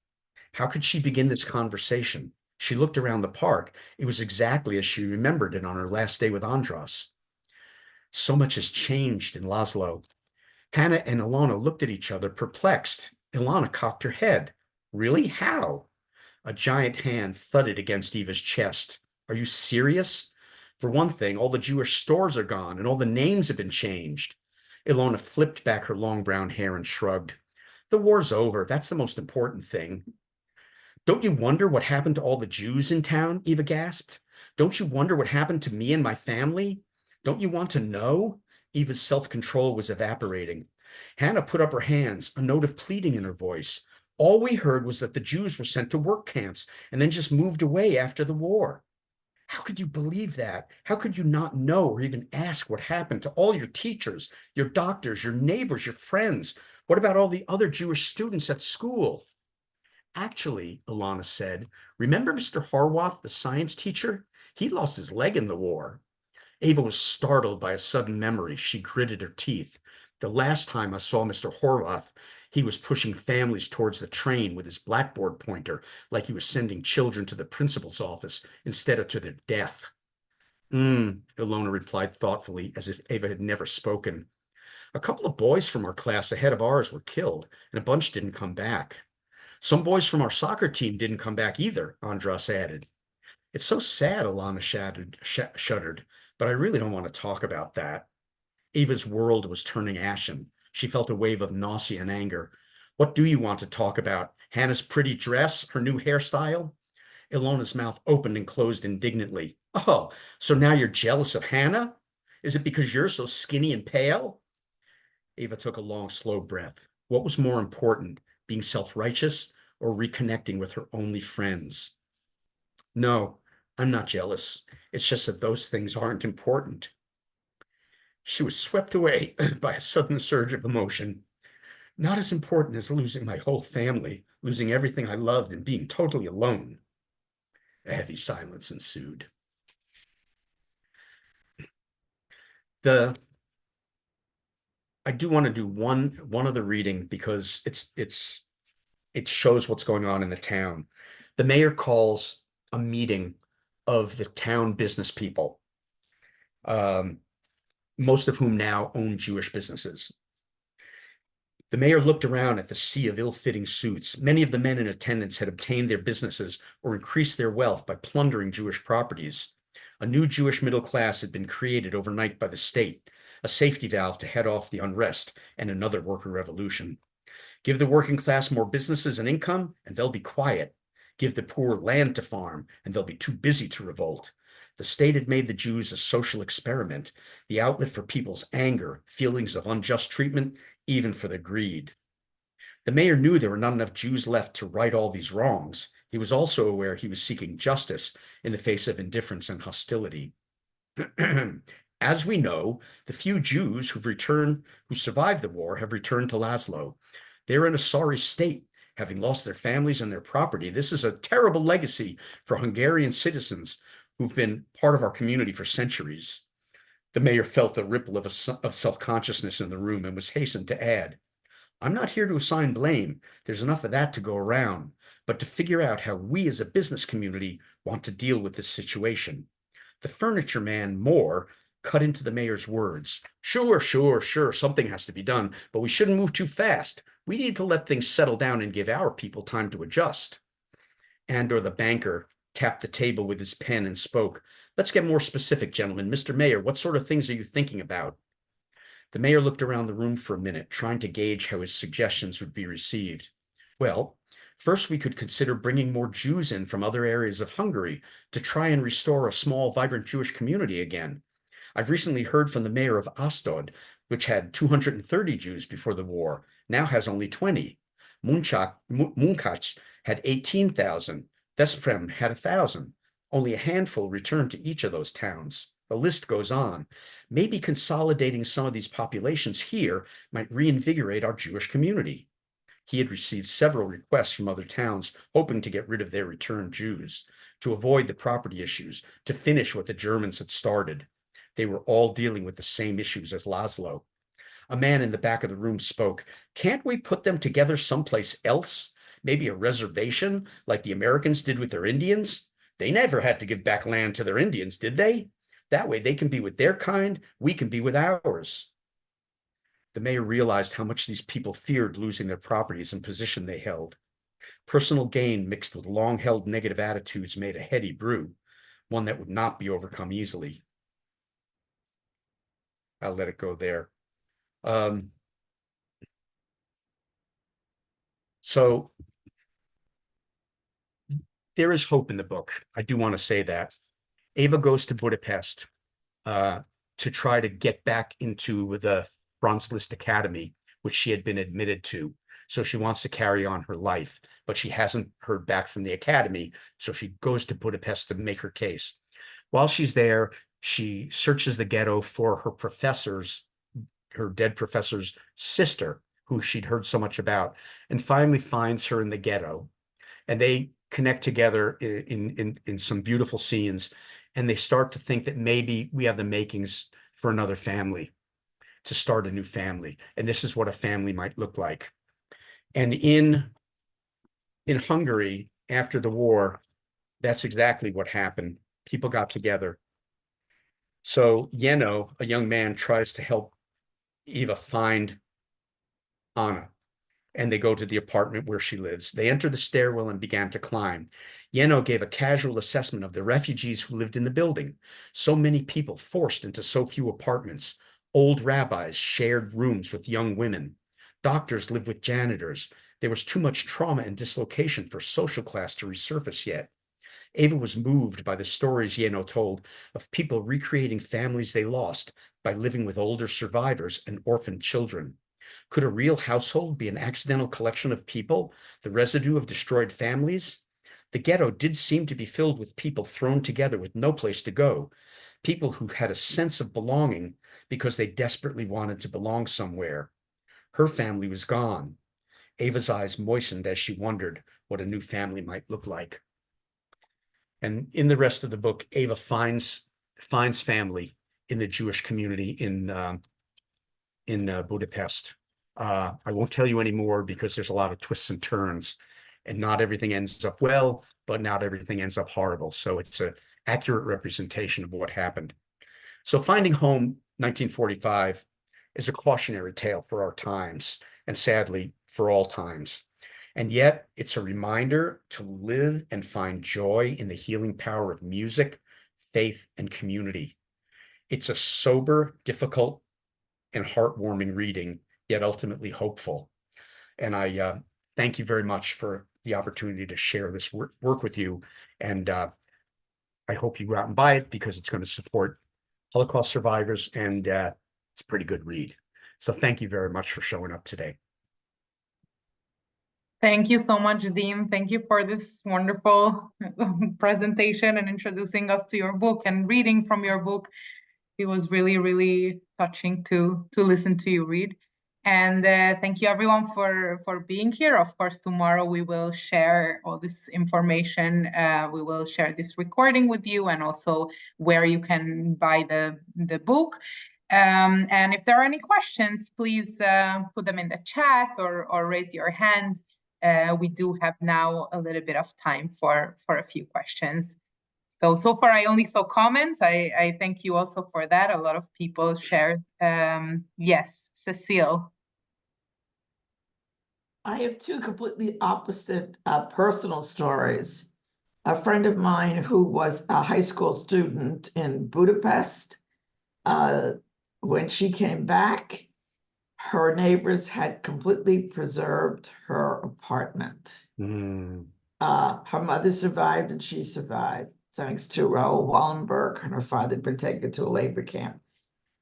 How could she begin this conversation? She looked around the park. It was exactly as she remembered it on her last day with Andras. So much has changed in Laszlo. Hannah and Ilona looked at each other, perplexed. Ilona cocked her head. Really? How? A giant hand thudded against Eva's chest. Are you serious? For one thing, all the Jewish stores are gone and all the names have been changed. Ilona flipped back her long brown hair and shrugged. The war's over. That's the most important thing. Don't you wonder what happened to all the Jews in town? Eva gasped. Don't you wonder what happened to me and my family? Don't you want to know? Eva's self-control was evaporating. Hannah put up her hands, a note of pleading in her voice. All we heard was that the Jews were sent to work camps and then just moved away after the war. How could you believe that? How could you not know or even ask what happened to all your teachers, your doctors, your neighbors, your friends? What about all the other Jewish students at school? Actually, Alana said, remember Mr. Horwath, the science teacher? He lost his leg in the war. Ava was startled by a sudden memory. She gritted her teeth. The last time I saw Mr. Horwath, he was pushing families towards the train with his blackboard pointer, like he was sending children to the principal's office instead of to their death. Ilona replied thoughtfully, as if Ava had never spoken. A couple of boys from our class ahead of ours were killed, and a bunch didn't come back. Some boys from our soccer team didn't come back either, Andras added. It's so sad, Alana shuddered, but I really don't want to talk about that. Ava's world was turning ashen. She felt a wave of nausea and anger. What do you want to talk about? Hannah's pretty dress? Her new hairstyle? Ilona's mouth opened and closed indignantly. Oh, so now you're jealous of Hannah? Is it because you're so skinny and pale? Ava took a long, slow breath. What was more important, being self-righteous or reconnecting with her only friends? No, I'm not jealous. It's just that those things aren't important. She was swept away by a sudden surge of emotion. Not as important as losing my whole family, losing everything I loved, and being totally alone. A heavy silence ensued. I do want to do one other reading because it shows what's going on in the town. The mayor calls a meeting of the town business people, most of whom now own Jewish businesses. The mayor looked around at the sea of ill-fitting suits. Many of the men in attendance had obtained their businesses or increased their wealth by plundering Jewish properties. A new Jewish middle class had been created overnight by the state, a safety valve to head off the unrest and another worker revolution. Give the working class more businesses and income, and they'll be quiet. Give the poor land to farm, and they'll be too busy to revolt. The state had made the Jews a social experiment, the outlet for people's anger, feelings of unjust treatment, even for their greed. The mayor knew there were not enough Jews left to right all these wrongs. He was also aware he was seeking justice in the face of indifference and hostility. As we know, the few Jews who survived the war have returned to Laszlo. They're in a sorry state, having lost their families and their property. This is a terrible legacy for Hungarian citizens who've been part of our community for centuries. The mayor felt a ripple of self-consciousness in the room and was hastened to add, I'm not here to assign blame. There's enough of that to go around, but to figure out how we as a business community want to deal with this situation. The furniture man, Moore, cut into the mayor's words. Sure, something has to be done, but we shouldn't move too fast. We need to let things settle down and give our people time to adjust. Andor, the banker, tapped the table with his pen and spoke. Let's get more specific, gentlemen. Mr. Mayor, what sort of things are you thinking about? The mayor looked around the room for a minute, trying to gauge how his suggestions would be received. Well, first we could consider bringing more Jews in from other areas of Hungary to try and restore a small, vibrant Jewish community again. I've recently heard from the mayor of Asdod, which had 230 Jews before the war, now has only 20. Munkac had 18,000. Vesprem had 1,000. Only a handful returned to each of those towns. The list goes on. Maybe consolidating some of these populations here might reinvigorate our Jewish community. He had received several requests from other towns, hoping to get rid of their returned Jews, to avoid the property issues, to finish what the Germans had started. They were all dealing with the same issues as Laszlo. A man in the back of the room spoke. Can't we put them together someplace else? Maybe a reservation, like the Americans did with their Indians? They never had to give back land to their Indians, did they? That way they can be with their kind, we can be with ours. The mayor realized how much these people feared losing their properties and position they held. Personal gain mixed with long-held negative attitudes made a heady brew, one that would not be overcome easily. I'll let it go there. So there is hope in the book. I do want to say that. Ava goes to Budapest. to try to get back into the Franz Liszt Academy, which she had been admitted to. So she wants to carry on her life, but she hasn't heard back from the academy. So she goes to Budapest to make her case. While she's there, she searches the ghetto for her professor's, her dead professor's sister, who she'd heard so much about, and finally finds her in the ghetto. And they connect together in some beautiful scenes. And they start to think that maybe we have the makings for another family, to start a new family. And this is what a family might look like. And in Hungary, after the war, that's exactly what happened. People got together. So Yeno, a young man, tries to help Eva find Anna, and they go to the apartment where she lives. They enter the stairwell and began to climb. Yeno gave a casual assessment of the refugees who lived in the building. So many people forced into so few apartments. Old rabbis shared rooms with young women. Doctors lived with janitors. There was too much trauma and dislocation for social class to resurface yet. Ava was moved by the stories Yeno told of people recreating families they lost by living with older survivors and orphaned children. Could a real household be an accidental collection of people, the residue of destroyed families? The ghetto did seem to be filled with people thrown together with no place to go, people who had a sense of belonging because they desperately wanted to belong somewhere. Her family was gone. Ava's eyes moistened as she wondered what a new family might look like. And in the rest of the book, Ava finds family in the Jewish community in Budapest. I won't tell you anymore because there's a lot of twists and turns, and not everything ends up well, but not everything ends up horrible. So it's an accurate representation of what happened. So Finding Home, 1945, is a cautionary tale for our times, and sadly, for all times. And yet, it's a reminder to live and find joy in the healing power of music, faith, and community. It's a sober, difficult, and heartwarming reading, yet ultimately hopeful. And I thank you very much for the opportunity to share this work with you. And I hope you go out and buy it because it's going to support Holocaust survivors, and it's a pretty good read. So thank you very much for showing up today. Thank you so much, Dean. Thank you for this wonderful presentation and introducing us to your book and reading from your book. It was really, really touching to listen to you read. And thank you everyone for being here. Of course, tomorrow we will share all this information. We will share this recording with you, and also where you can buy the book. And if there are any questions, please put them in the chat or raise your hand. We do have now a little bit of time for a few questions. So far, I only saw comments. I thank you also for that. A lot of people shared. Yes, Cecile. I have two completely opposite personal stories. A friend of mine who was a high school student in Budapest, when she came back, her neighbors had completely preserved her apartment. Her mother survived and she survived, thanks to Raoul Wallenberg, and her father had been taken to a labor camp.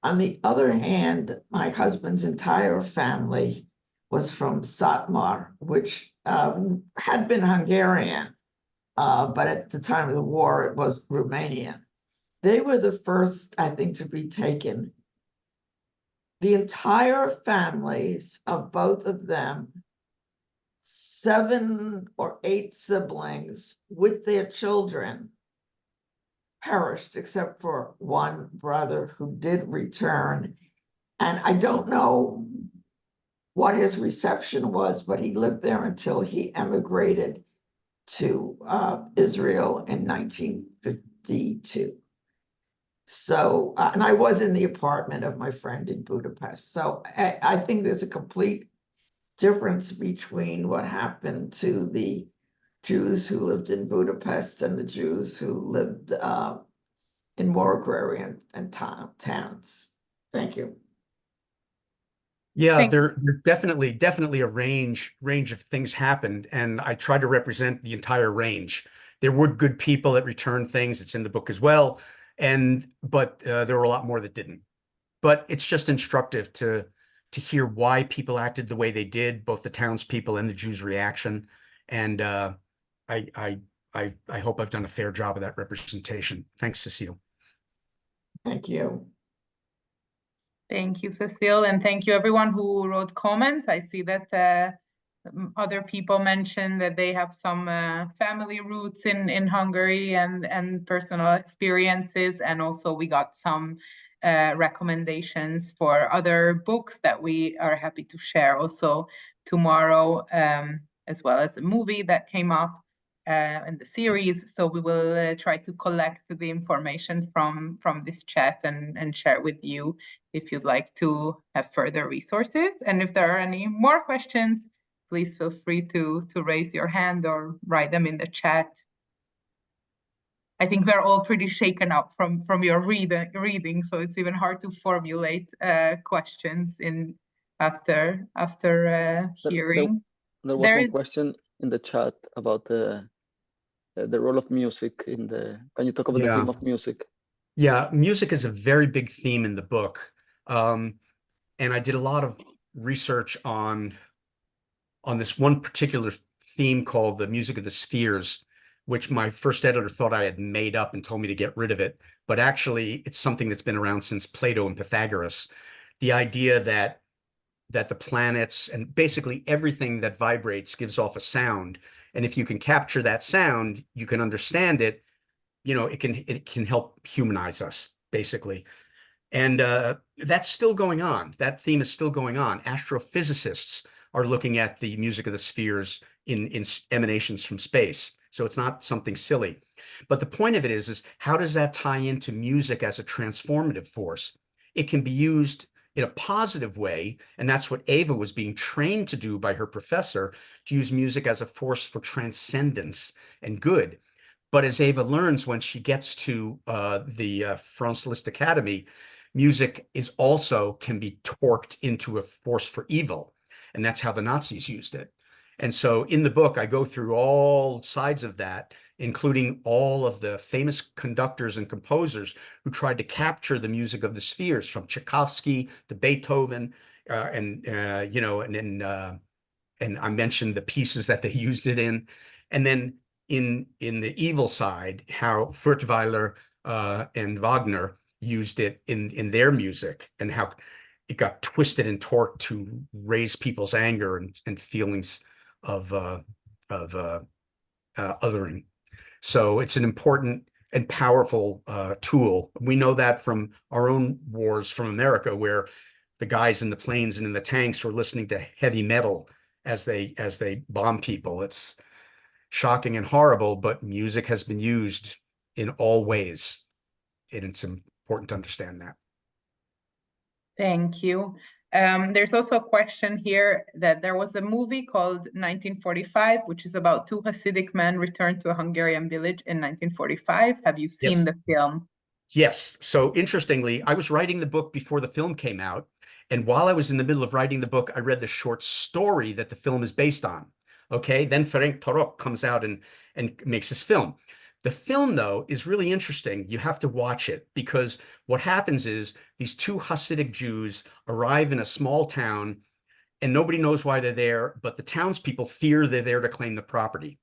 On the other hand, my husband's entire family was from Satmar, which had been Hungarian, but at the time of the war, it was Romanian. They were the first, I think, to be taken. The entire families of both of them, 7 or 8 siblings with their children, perished except for one brother who did return. And I don't know what his reception was, but he lived there until he emigrated to Israel in 1952. So, and I was in the apartment of my friend in Budapest. So I think there's a complete difference between what happened to the Jews who lived in Budapest and the Jews who lived in more agrarian and towns. Thank you. Yeah, there definitely a range of things happened, and I tried to represent the entire range. There were good people that returned things. It's in the book as well. But there were a lot more that didn't. But it's just instructive to hear why people acted the way they did, both the townspeople and the Jews' reaction. And I hope I've done a fair job of that representation. Thanks, Cecile. Thank you. Thank you, Cecile, and thank you everyone who wrote comments. I see that other people mentioned that they have some family roots in Hungary and personal experiences, and also we got some recommendations for other books that we are happy to share also tomorrow, as well as a movie that came up in the series. So we will try to collect the information from this chat and share with you if you'd like to have further resources. And if there are any more questions, please feel free to raise your hand or write them in the chat. I think we're all pretty shaken up from your reading, so it's even hard to formulate questions after hearing. There was one question in the chat about the role of music in the. Can you talk about the theme of music? Yeah, music is a very big theme in the book, and I did a lot of research on this one particular theme called the music of the spheres, which my first editor thought I had made up and told me to get rid of it. But actually, it's something that's been around since Plato and Pythagoras. The idea that the planets and basically everything that vibrates gives off a sound. And if you can capture that sound, you can understand it, it can help humanize us, basically. And that's still going on. That theme is still going on. Astrophysicists are looking at the music of the spheres in emanations from space. So it's not something silly. But the point of it is how does that tie into music as a transformative force? It can be used in a positive way, and that's what Ava was being trained to do by her professor, to use music as a force for transcendence and good. But as Ava learns when she gets to the France Liszt Academy, music is also can be torqued into a force for evil. And that's how the Nazis used it. And so in the book, I go through all sides of that, including all of the famous conductors and composers who tried to capture the music of the spheres, from Tchaikovsky to Beethoven, and I mentioned the pieces that they used it in. And then in the evil side, how Furtwängler and Wagner used it in their music, and how it got twisted and torqued to raise people's anger and feelings of othering. So it's an important and powerful tool. We know that from our own wars from America, where the guys in the planes and in the tanks were listening to heavy metal as they bomb people. It's shocking and horrible, but music has been used in all ways, and it's important to understand that. Thank you. There's also a question here that there was a movie called 1945, which is about two Hasidic men returned to a Hungarian village in 1945. Have you seen the film? Yes. So interestingly, I was writing the book before the film came out. And while I was in the middle of writing the book, I read the short story that the film is based on. Okay. Then Ferenc Torok comes out and makes this film. The film, though, is really interesting. You have to watch it, because what happens is these two Hasidic Jews arrive in a small town and nobody knows why they're there, but the townspeople fear they're there to claim the property.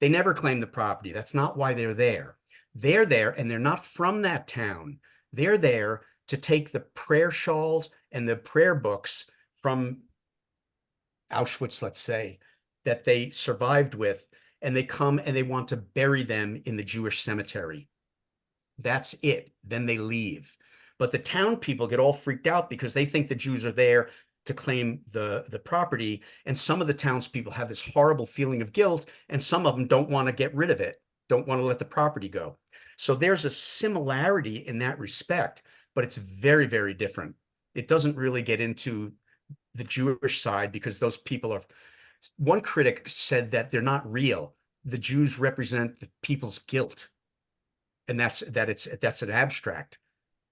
They never claim the property. That's not why they're there. They're there, and they're not from that town. They're there to take the prayer shawls and the prayer books from Auschwitz, let's say, that they survived with, and they come and they want to bury them in the Jewish cemetery. That's it. Then they leave. But the town people get all freaked out because they think the Jews are there to claim the property. And some of the townspeople have this horrible feeling of guilt, and some of them don't want to get rid of it, don't want to let the property go. So there's a similarity in that respect, but it's very, very different. It doesn't really get into the Jewish side, because those people are, one critic said that they're not real. The Jews represent the people's guilt. And that's an abstract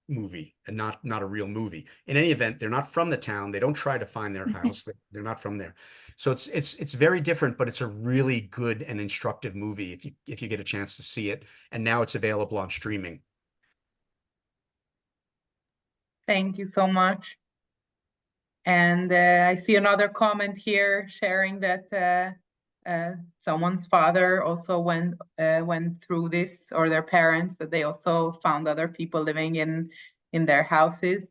movie and not a real movie. In any event, they're not from the town. They don't try to find their house. They're not from there. So it's very different, but it's a really good and instructive movie if you get a chance to see it. And now it's available on streaming. Thank you so much. And I see another comment here sharing that someone's father also went through this, or their parents, that they also found other people living in their houses.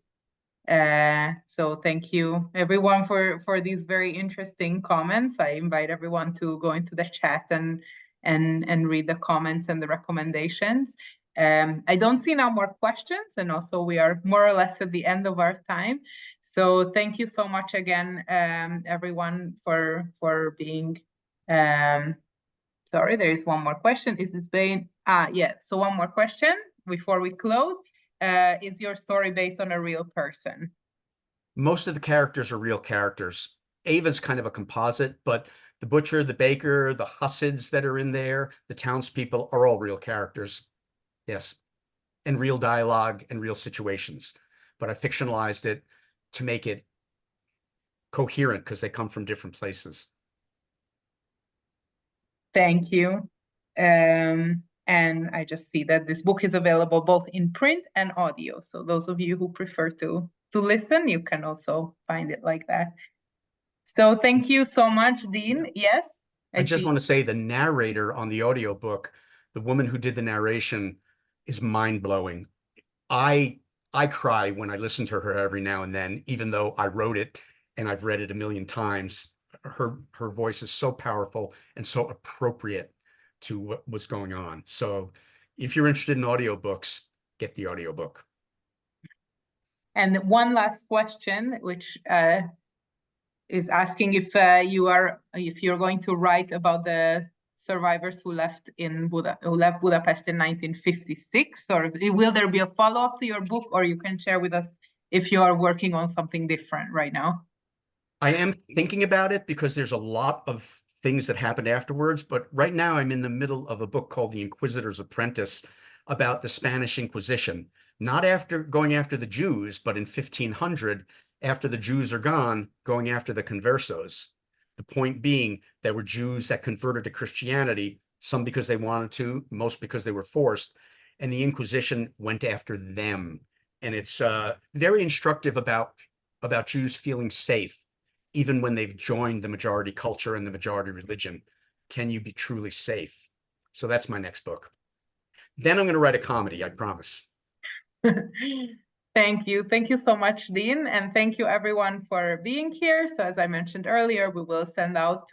So thank you everyone for these very interesting comments. I invite everyone to go into the chat and read the comments and the recommendations. I don't see now more questions, and also we are more or less at the end of our time. So thank you so much again, everyone, for being. Sorry, there is one more question. Is this being? Yeah. So one more question before we close. Is your story based on a real person? Most of the characters are real characters. Ava's kind of a composite, but the butcher, the baker, the Hussids that are in there, the townspeople are all real characters. Yes. And real dialogue and real situations. But I fictionalized it to make it coherent because they come from different places. Thank you. And I just see that this book is available both in print and audio. So those of you who prefer to listen, you can also find it like that. So thank you so much, Dean. Yeah. Yes? I just want to say the narrator on the audiobook, the woman who did the narration, is mind-blowing. I cry when I listen to her every now and then, even though I wrote it and I've read it a million times. Her voice is so powerful and so appropriate to what's going on. So if you're interested in audiobooks, get the audiobook. And one last question, which is asking if you're going to write about the survivors who left Budapest in 1956, or will there be a follow-up to your book, or you can share with us if you are working on something different right now? I am thinking about it because there's a lot of things that happened afterwards, but right now I'm in the middle of a book called The Inquisitor's Apprentice about the Spanish Inquisition, not after going after the Jews, but in 1500, after the Jews are gone, going after the conversos. The point being, there were Jews that converted to Christianity, some because they wanted to, most because they were forced, and the Inquisition went after them. And it's very instructive about Jews feeling safe even when they've joined the majority culture and the majority religion. Can you be truly safe? So that's my next book. Then I'm going to write a comedy, I promise. Thank you. Thank you so much, Dean. And thank you everyone for being here. So as I mentioned earlier, we will send out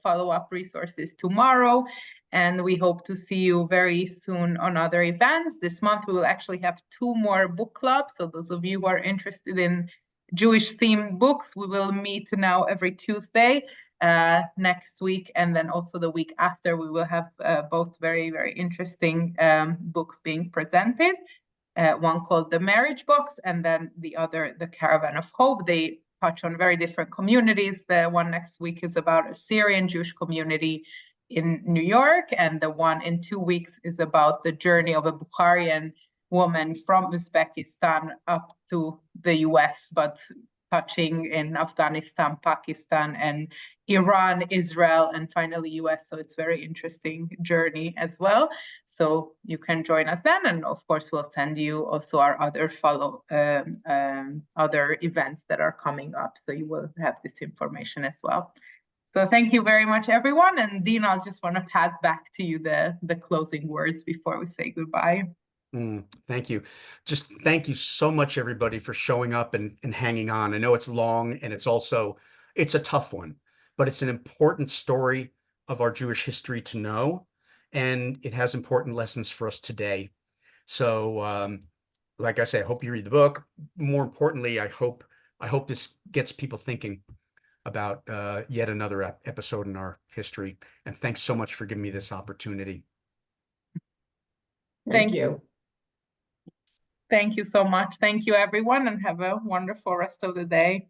follow-up resources tomorrow. And we hope to see you very soon on other events. This month, we will actually have 2 more book clubs. So those of you who are interested in Jewish themed books, we will meet now every Tuesday next week, and then also the week after we will have both very, very interesting books being presented. One called The Marriage Box, and then the other, The Caravan of Hope. They touch on very different communities. The one next week is about a Syrian Jewish community in New York, and the one in 2 weeks is about the journey of a Bukharian woman from Uzbekistan up to the US, but touching in Afghanistan, Pakistan, and Iran, Israel, and finally US. So it's a very interesting journey as well. So you can join us then, and of course we'll send you also our other other events that are coming up, so you will have this information as well. So thank you very much, everyone. And Dean, I'll just want to pass back to you the closing words before we say goodbye. Thank you. Just thank you so much, everybody, for showing up and hanging on. I know it's long and it's a tough one, but it's an important story of our Jewish history to know, and it has important lessons for us today. So, like I say, I hope you read the book. More importantly, I hope this gets people thinking about yet another episode in our history. And thanks so much for giving me this opportunity. Thank you. Thank you so much. Thank you, everyone, and have a wonderful rest of the day.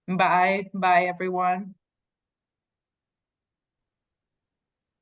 Bye. Bye, everyone.